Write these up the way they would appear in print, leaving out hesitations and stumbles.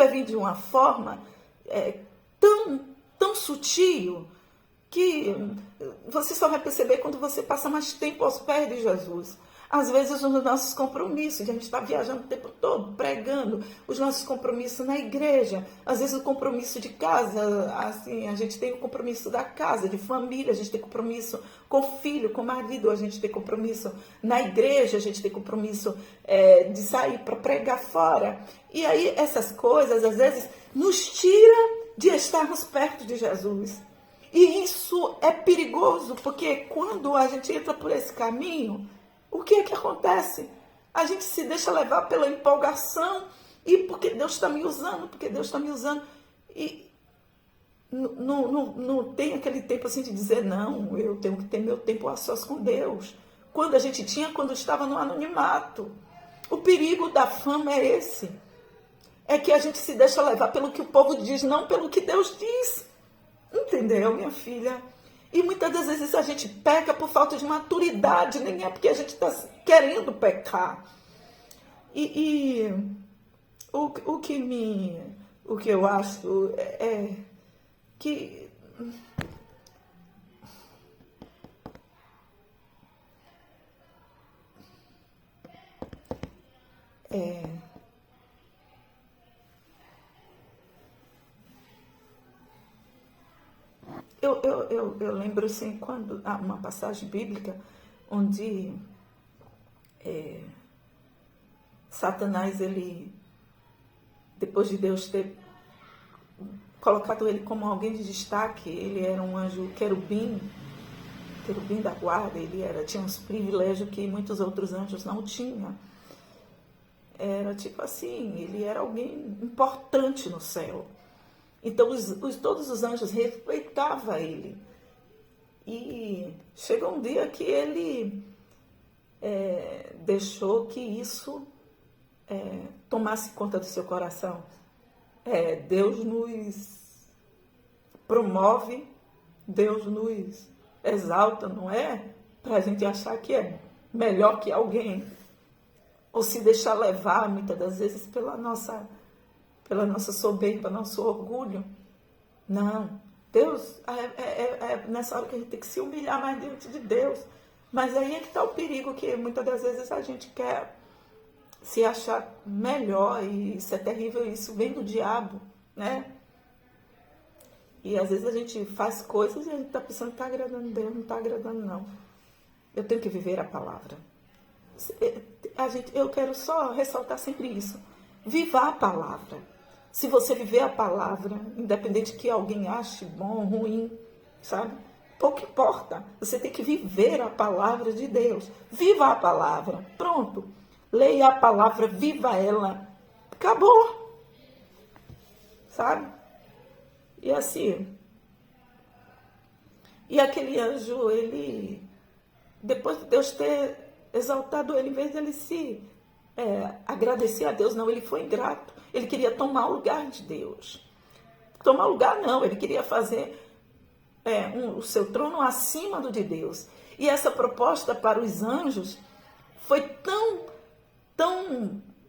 vai vir de uma forma tão sutil que você só vai perceber quando você passa mais tempo aos pés de Jesus. Às vezes, os nossos compromissos, a gente está viajando o tempo todo, pregando, os nossos compromissos na igreja, às vezes o compromisso de casa, assim, a gente tem o compromisso da casa, de família, a gente tem compromisso com o filho, com o marido, a gente tem compromisso na igreja, a gente tem compromisso de sair para pregar fora. E aí, essas coisas, às vezes, nos tira de estarmos perto de Jesus. E isso é perigoso, porque quando a gente entra por esse caminho, o que é que acontece? A gente se deixa levar pela empolgação e porque Deus está me usando, porque Deus está me usando. E não tem aquele tempo assim de dizer, não, eu tenho que ter meu tempo a sós com Deus. Quando a gente tinha, quando estava no anonimato. O perigo da fama é esse. É que a gente se deixa levar pelo que o povo diz, não pelo que Deus diz. Entendeu, minha filha? E muitas das vezes a gente peca por falta de maturidade, nem é porque a gente está querendo pecar. O que eu acho é que eu lembro assim, quando há uma passagem bíblica onde Satanás, ele, depois de Deus ter colocado ele como alguém de destaque, ele era um anjo querubim da guarda, tinha uns privilégios que muitos outros anjos não tinham. Era tipo assim, ele era alguém importante no céu. Então, todos os anjos respeitavam ele. E chegou um dia que ele deixou que isso tomasse conta do seu coração. Deus nos promove, Deus nos exalta, não é? Para a gente achar que é melhor que alguém. Ou se deixar levar, muitas das vezes, pela nossa soberba, nosso orgulho. Não. Deus, nessa hora que a gente tem que se humilhar mais diante de Deus. Mas aí é que está o perigo, que muitas das vezes a gente quer se achar melhor, e isso é terrível, isso vem do diabo, né? E às vezes a gente faz coisas e a gente está pensando que está agradando Deus, não está agradando não. Eu tenho que viver a palavra. Eu quero só ressaltar sempre isso. Viva a palavra. Se você viver a palavra, independente que alguém ache bom, ruim, sabe? Pouco importa. Você tem que viver a palavra de Deus. Viva a palavra. Pronto. Leia a palavra, viva ela. Acabou. Sabe? E assim. E aquele anjo, ele, depois de Deus ter exaltado ele, em vez de ele se agradecer a Deus, não, ele foi ingrato. Ele queria tomar o lugar de Deus. Tomar o lugar não, ele queria fazer o seu trono acima do de Deus. E essa proposta para os anjos foi tão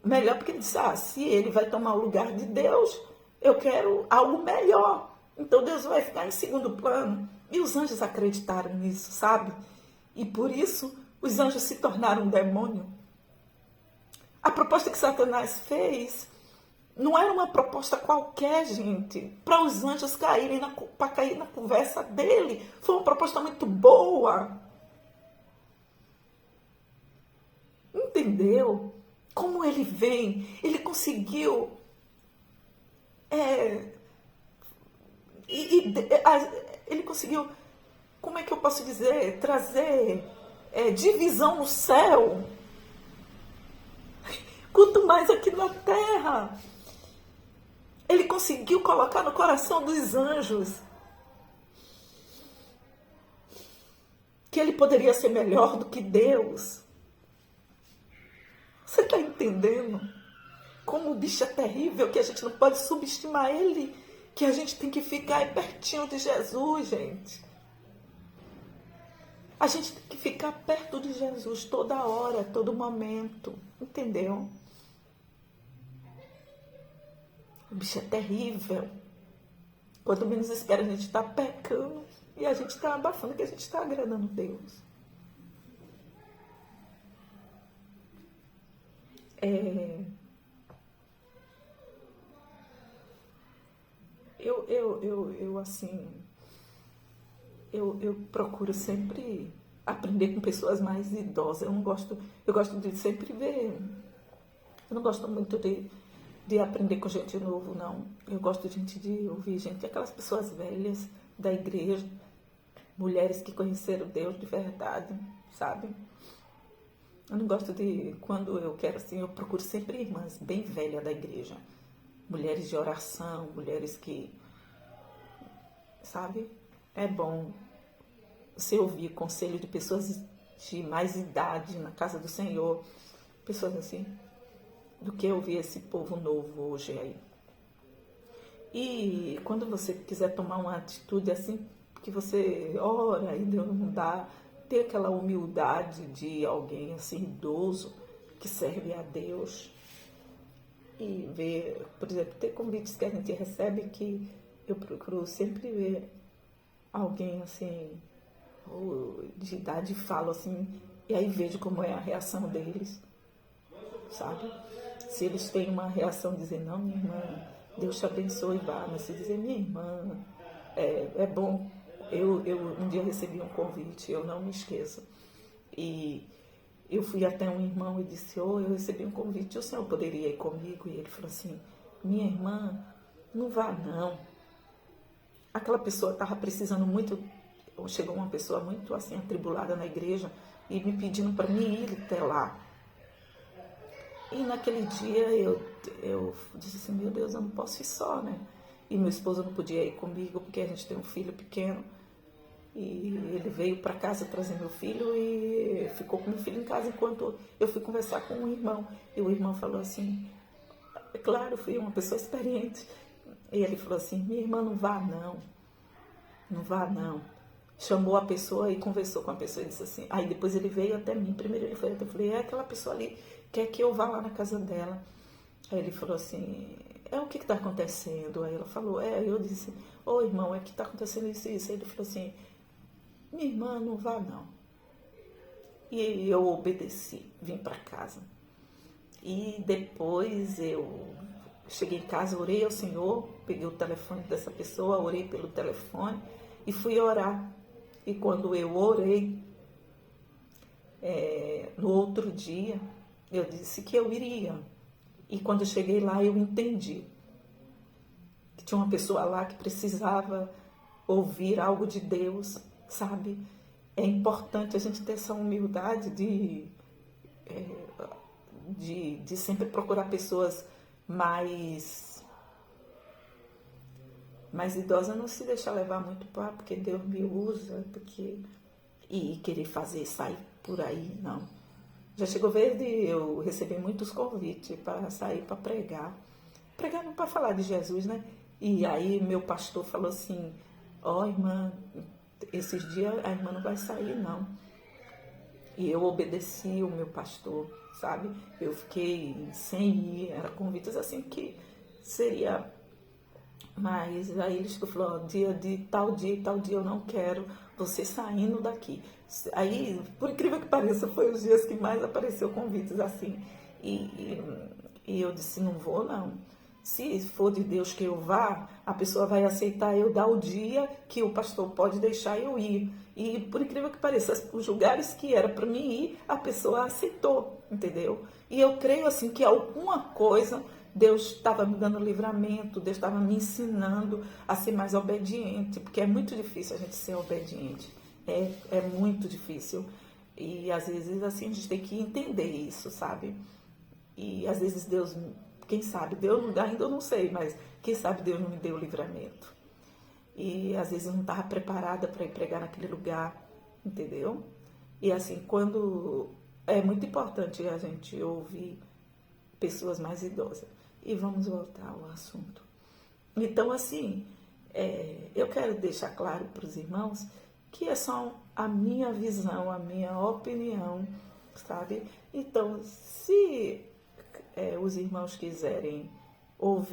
melhor, porque ele disse, se ele vai tomar o lugar de Deus, eu quero algo melhor. Então Deus vai ficar em segundo plano. E os anjos acreditaram nisso, sabe? E por isso os anjos se tornaram um demônio. A proposta que Satanás fez não era uma proposta qualquer, gente, para os anjos para cair na conversa dele. Foi uma proposta muito boa. Entendeu? Como ele vem, ele conseguiu ele conseguiu, como é que eu posso dizer, trazer divisão no céu, quanto mais aqui na terra. Ele conseguiu colocar no coração dos anjos que ele poderia ser melhor do que Deus. Você está entendendo? Como o bicho é terrível, que a gente não pode subestimar ele, que a gente tem que ficar aí pertinho de Jesus, gente. A gente tem que ficar perto de Jesus toda hora, todo momento, entendeu? O bicho é terrível. Quando menos espera, a gente está pecando e a gente está abafando que a gente está agradando Deus. Assim, eu procuro sempre aprender com pessoas mais idosas. Eu gosto de sempre ver. Eu não gosto muito de aprender com gente novo, não. Eu gosto de ouvir gente, aquelas pessoas velhas da igreja, mulheres que conheceram Deus de verdade, sabe? Eu não gosto de, quando eu quero assim, eu procuro sempre irmãs bem velhas da igreja. Mulheres de oração, mulheres que, sabe? É bom você ouvir conselho de pessoas de mais idade na casa do Senhor, pessoas assim, do que ouvir esse povo novo hoje aí. E quando você quiser tomar uma atitude assim, que você ora e Deus não dá, ter aquela humildade de alguém assim idoso que serve a Deus e ver, por exemplo, ter convites que a gente recebe que eu procuro sempre ver alguém assim de idade e falo assim, e aí vejo como é a reação deles, sabe? Se eles têm uma reação de dizer, não, minha irmã, Deus te abençoe, vá, mas se dizer, minha irmã, é bom. Eu um dia recebi um convite, eu não me esqueço, e eu fui até um irmão e disse, eu recebi um convite, o senhor poderia ir comigo? E ele falou assim, minha irmã, não vá não. Aquela pessoa estava precisando muito, chegou uma pessoa muito assim atribulada na igreja e me pedindo para mim ir até lá. E naquele dia eu disse assim, meu Deus, eu não posso ir só, né? E meu esposo não podia ir comigo porque a gente tem um filho pequeno. E ele veio para casa trazer meu filho e ficou com meu filho em casa enquanto eu fui conversar com um irmão. E o irmão falou assim, é claro, eu fui uma pessoa experiente. E ele falou assim, minha irmã, não vá não, não vá não. Chamou a pessoa e conversou com a pessoa e disse assim, aí depois ele veio até mim, primeiro ele foi até, eu falei, aquela pessoa ali quer que eu vá lá na casa dela. Aí ele falou assim, o que está acontecendo? Aí ela falou, eu disse, irmão, é que está acontecendo isso e isso. Aí ele falou assim, minha irmã, não vá não. E eu obedeci, vim para casa. E depois eu cheguei em casa, orei ao Senhor, peguei o telefone dessa pessoa, orei pelo telefone e fui orar. E quando eu orei, no outro dia, eu disse que eu iria. E quando eu cheguei lá, eu entendi que tinha uma pessoa lá que precisava ouvir algo de Deus, sabe? É importante a gente ter essa humildade de sempre procurar pessoas mais idosas, não se deixar levar muito para porque Deus me usa, e querer fazer, sair por aí, não. Já chegou vez de eu receber muitos convites para sair para pregar. Pregar não para falar de Jesus, né? E aí meu pastor falou assim, irmã, esses dias a irmã não vai sair, não. E eu obedeci o meu pastor, sabe? Eu fiquei sem ir, era convites assim que seria... Mas aí ele falou, dia de tal dia e tal dia eu não quero você saindo daqui. Aí, por incrível que pareça, foi os dias que mais apareceu convites assim. E eu disse, não vou não. Se for de Deus que eu vá, a pessoa vai aceitar eu dar o dia que o pastor pode deixar eu ir. E por incrível que pareça, os lugares que era para mim ir, a pessoa aceitou, entendeu? E eu creio assim que alguma coisa Deus estava me dando livramento, Deus estava me ensinando a ser mais obediente, porque é muito difícil a gente ser obediente. É muito difícil. E às vezes assim a gente tem que entender isso, sabe? E às vezes Deus, quem sabe, Deus ainda eu não sei, mas quem sabe Deus não me deu o livramento. E às vezes eu não estava preparada para ir pregar naquele lugar, entendeu? E assim, quando é muito importante a gente ouvir pessoas mais idosas. E vamos voltar ao assunto. Então, assim, eu quero deixar claro para os irmãos que é só a minha visão, a minha opinião, sabe? Então, se os irmãos quiserem ouvir